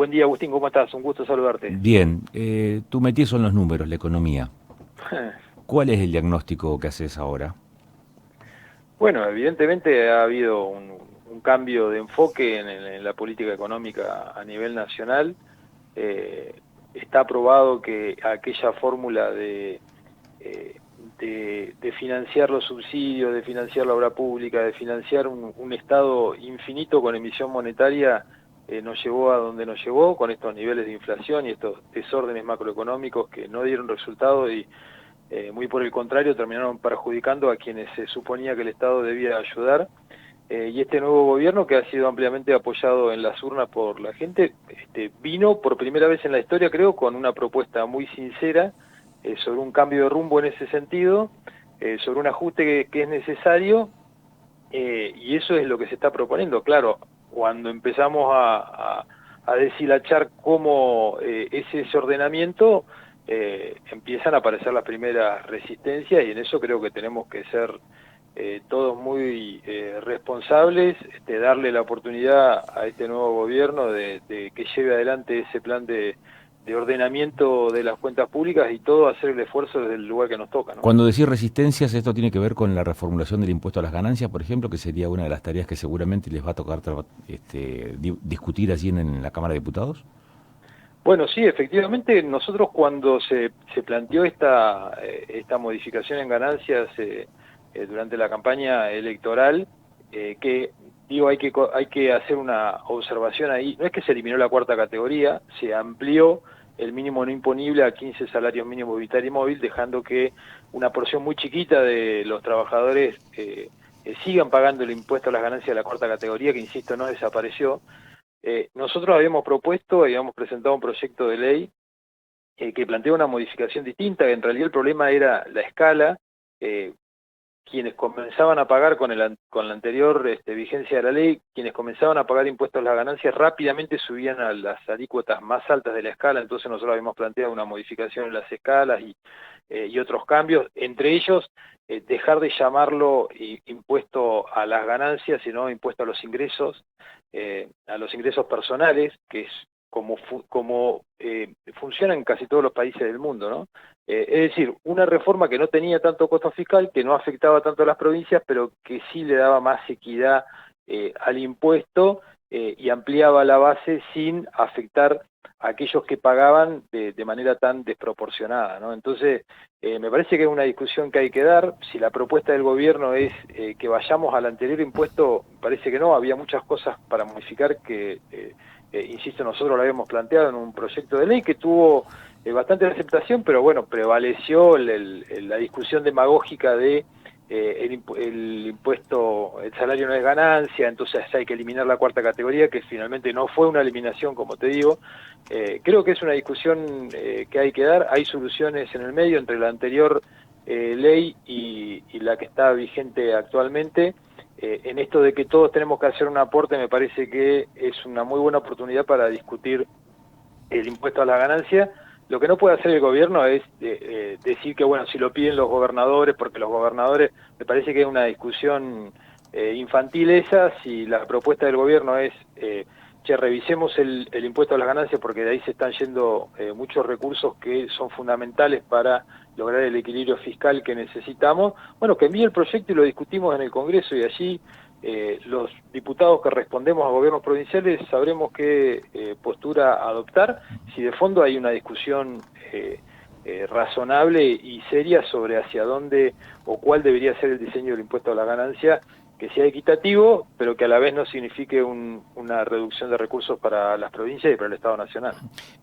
Buen día, Agustín, ¿cómo estás? Un gusto saludarte. Bien, tu métier son los números, la economía. ¿Cuál es el diagnóstico que haces ahora? Bueno, evidentemente ha habido un cambio de enfoque en la política económica a nivel nacional. Está probado que aquella fórmula eh, de financiar los subsidios, de financiar la obra pública, de financiar un Estado infinito con emisión monetaria, nos llevó a donde nos llevó, con estos niveles de inflación y estos desórdenes macroeconómicos que no dieron resultado y muy por el contrario terminaron perjudicando a quienes se suponía que el Estado debía ayudar. Y este nuevo gobierno, que ha sido ampliamente apoyado en las urnas por la gente, vino por primera vez en la historia, creo, con una propuesta muy sincera sobre un cambio de rumbo en ese sentido, sobre un ajuste que es necesario, y eso es lo que se está proponiendo. Claro, cuando empezamos a deshilachar cómo es ese ordenamiento, empiezan a aparecer las primeras resistencias, y en eso creo que tenemos que ser todos muy responsables, darle la oportunidad a este nuevo gobierno de que lleve adelante ese plan de ordenamiento de las cuentas públicas, y todo hacer el esfuerzo desde el lugar que nos toca, ¿no? Cuando decís resistencias, esto tiene que ver con la reformulación del impuesto a las ganancias, por ejemplo, que sería una de las tareas que seguramente les va a tocar discutir allí en la Cámara de Diputados. Bueno, sí, efectivamente, nosotros cuando se planteó esta modificación en ganancias durante la campaña electoral, que digo, hay que hacer una observación ahí. No es que se eliminó la cuarta categoría, se amplió el mínimo no imponible a 15 salarios mínimos vital y móvil, dejando que una porción muy chiquita de los trabajadores sigan pagando el impuesto a las ganancias de la cuarta categoría, que insisto, no desapareció. Nosotros habíamos presentado un proyecto de ley que plantea una modificación distinta, que en realidad el problema era la escala. eh, Quienes comenzaban a pagar con la anterior vigencia de la ley, quienes comenzaban a pagar impuestos a las ganancias rápidamente subían a las alícuotas más altas de la escala. Entonces nosotros habíamos planteado una modificación en las escalas y otros cambios, entre ellos dejar de llamarlo impuesto a las ganancias, sino impuesto a los ingresos personales, que es como funciona en casi todos los países del mundo, ¿no? Es decir, una reforma que no tenía tanto costo fiscal, que no afectaba tanto a las provincias, pero que sí le daba más equidad al impuesto, y ampliaba la base sin afectar a aquellos que pagaban de manera tan desproporcionada, ¿no? Entonces, me parece que es una discusión que hay que dar. Si la propuesta del gobierno es que vayamos al anterior impuesto, parece que no. Había muchas cosas para modificar que, insisto, nosotros lo habíamos planteado en un proyecto de ley que tuvo bastante aceptación, pero bueno, prevaleció la discusión demagógica de el impuesto, el salario no es ganancia, entonces hay que eliminar la cuarta categoría, que finalmente no fue una eliminación, como te digo. Creo que es una discusión que hay que dar. Hay soluciones en el medio entre la anterior ley y la que está vigente actualmente. En esto de que todos tenemos que hacer un aporte, me parece que es una muy buena oportunidad para discutir el impuesto a la ganancia. Lo que no puede hacer el gobierno es decir que, bueno, si lo piden los gobernadores, porque los gobernadores, me parece que es una discusión infantil esa. Si la propuesta del gobierno es, che, revisemos el impuesto a las ganancias, porque de ahí se están yendo muchos recursos que son fundamentales para lograr el equilibrio fiscal que necesitamos, bueno, que envíe el proyecto y lo discutimos en el Congreso, y allí los diputados que respondemos a gobiernos provinciales sabremos qué postura adoptar, si de fondo hay una discusión razonable y seria sobre hacia dónde o cuál debería ser el diseño del impuesto a la ganancia, que sea equitativo, pero que a la vez no signifique una reducción de recursos para las provincias y para el Estado Nacional.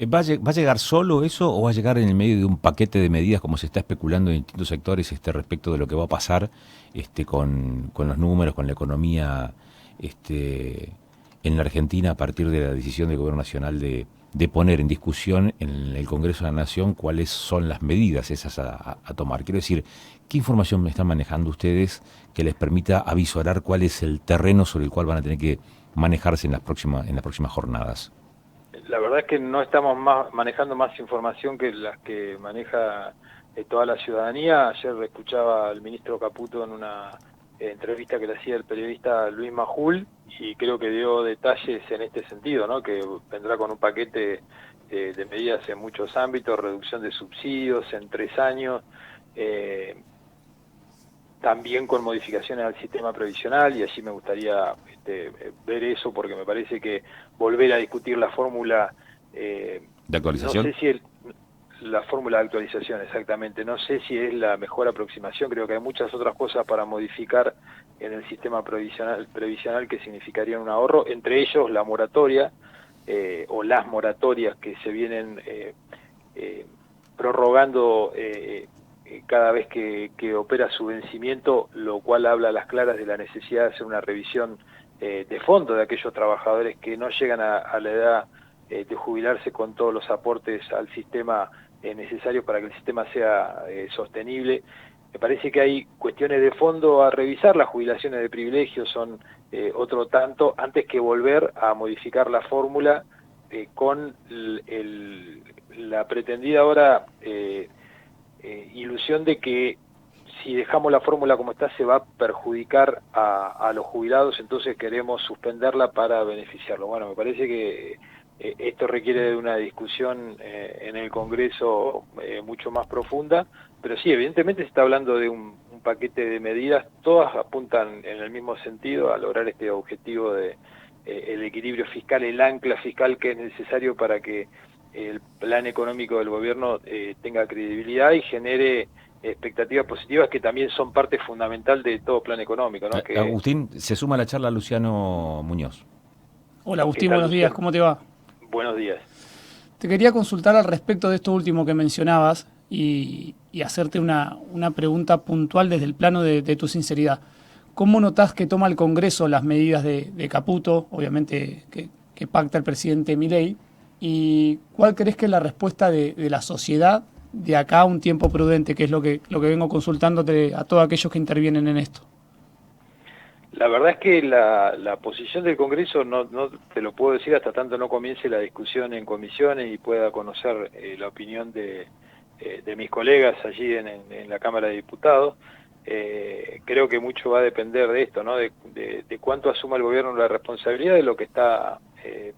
¿Va a llegar solo eso o va a llegar en el medio de un paquete de medidas como se está especulando en distintos sectores respecto de lo que va a pasar con los números, con la economía en la Argentina a partir de la decisión del Gobierno Nacional de poner en discusión en el Congreso de la Nación cuáles son las medidas esas a tomar? Quiero decir, ¿qué información están manejando ustedes que les permita avisorar cuál es el terreno sobre el cual van a tener que manejarse en las próximas jornadas? La verdad es que no estamos manejando más información que las que maneja toda la ciudadanía. Ayer escuchaba al ministro Caputo en una entrevista que le hacía el periodista Luis Majul, y creo que dio detalles en este sentido, ¿no? Que vendrá con un paquete de medidas en muchos ámbitos, reducción de subsidios en 3 años, también con modificaciones al sistema previsional, y allí me gustaría ver eso, porque me parece que volver a discutir la fórmula, ¿De actualización? no sé si la fórmula de actualización, exactamente, no sé si es la mejor aproximación. Creo que hay muchas otras cosas para modificar en el sistema previsional que significarían un ahorro, entre ellos la moratoria, o las moratorias que se vienen prorrogando cada vez que opera su vencimiento, lo cual habla a las claras de la necesidad de hacer una revisión de fondo de aquellos trabajadores que no llegan a la edad de jubilarse con todos los aportes al sistema necesarios para que el sistema sea sostenible. Me parece que hay cuestiones de fondo a revisar. Las jubilaciones de privilegio son otro tanto, antes que volver a modificar la fórmula con la pretendida ahora ilusión de que si dejamos la fórmula como está se va a perjudicar a los jubilados, entonces queremos suspenderla para beneficiarlo. Bueno, me parece que esto requiere de una discusión en el Congreso mucho más profunda, pero sí, evidentemente se está hablando de un paquete de medidas, todas apuntan en el mismo sentido a lograr este objetivo de el equilibrio fiscal, el ancla fiscal que es necesario para que el plan económico del gobierno tenga credibilidad y genere expectativas positivas, que también son parte fundamental de todo plan económico, ¿no? Agustín, se suma a la charla Luciano Muñoz. Hola ¿Qué Agustín, tal, buenos días, Luciano? ¿cómo te va? Buenos días. Te quería consultar al respecto de esto último que mencionabas y hacerte una pregunta puntual desde el plano de tu sinceridad. ¿Cómo notás que toma el Congreso las medidas de Caputo, obviamente que pacta el presidente Milei? ¿Y cuál crees que es la respuesta de la sociedad de acá a un tiempo prudente, que es lo que vengo consultándote a todos aquellos que intervienen en esto? La verdad es que la posición del Congreso no te lo puedo decir hasta tanto no comience la discusión en comisiones y pueda conocer la opinión de mis colegas allí en la Cámara de Diputados. Creo que mucho va a depender de esto, ¿no? De cuánto asuma el gobierno la responsabilidad de lo que está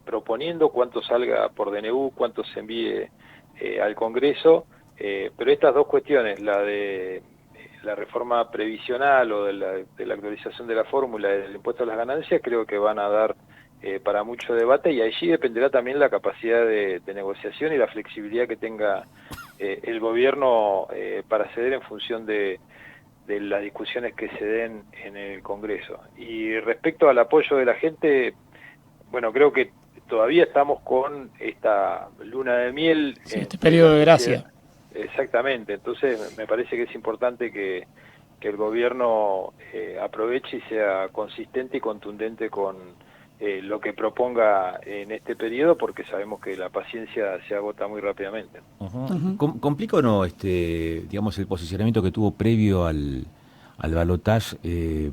proponiendo, cuánto salga por DNU, cuánto se envíe al Congreso, pero estas dos cuestiones, la de la reforma previsional o de la actualización de la fórmula del impuesto a las ganancias, creo que van a dar para mucho debate, y allí dependerá también la capacidad de negociación y la flexibilidad que tenga el gobierno para ceder en función de las discusiones que se den en el Congreso. Y respecto al apoyo de la gente, bueno, creo que todavía estamos con esta luna de miel. Sí, este periodo de gracia. Exactamente, entonces me parece que es importante que el gobierno aproveche y sea consistente y contundente con lo que proponga en este periodo, porque sabemos que la paciencia se agota muy rápidamente. ¿Complica o no digamos, el posicionamiento que tuvo previo al balotaje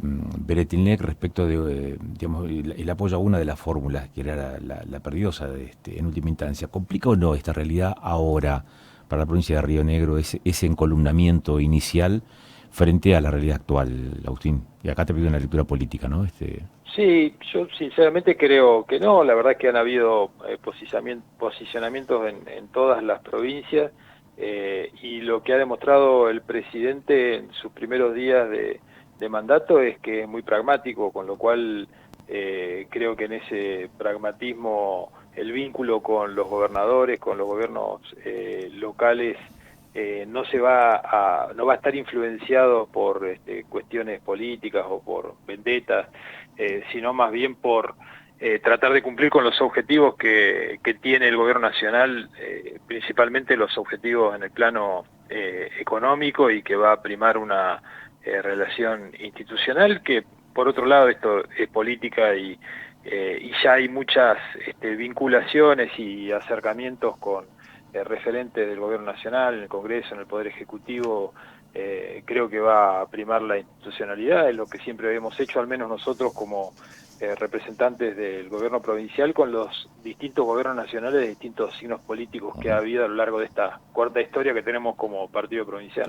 Beretilnec respecto de digamos, el apoyo a una de las fórmulas, que era la perdiosa en última instancia? ¿Complica o no esta realidad ahora para la provincia de Río Negro, ese encolumnamiento inicial frente a la realidad actual, Agustín? Y acá te pido una lectura política, ¿no? Sí, yo sinceramente creo que no. La verdad es que han habido posicionamientos en todas las provincias, y lo que ha demostrado el presidente en sus primeros días de mandato es que es muy pragmático, con lo cual creo que en ese pragmatismo el vínculo con los gobernadores, con los gobiernos locales, no va a estar influenciado por cuestiones políticas o por vendetas, sino más bien por tratar de cumplir con los objetivos que tiene el gobierno nacional, principalmente los objetivos en el plano económico, y que va a primar una relación institucional que, por otro lado, esto es política, y ya hay muchas vinculaciones y acercamientos con referentes del gobierno nacional, en el Congreso, en el Poder Ejecutivo. Creo que va a primar la institucionalidad, es lo que siempre habíamos hecho, al menos nosotros como representantes del gobierno provincial, con los distintos gobiernos nacionales de distintos signos políticos que ha habido a lo largo de esta corta historia que tenemos como partido provincial.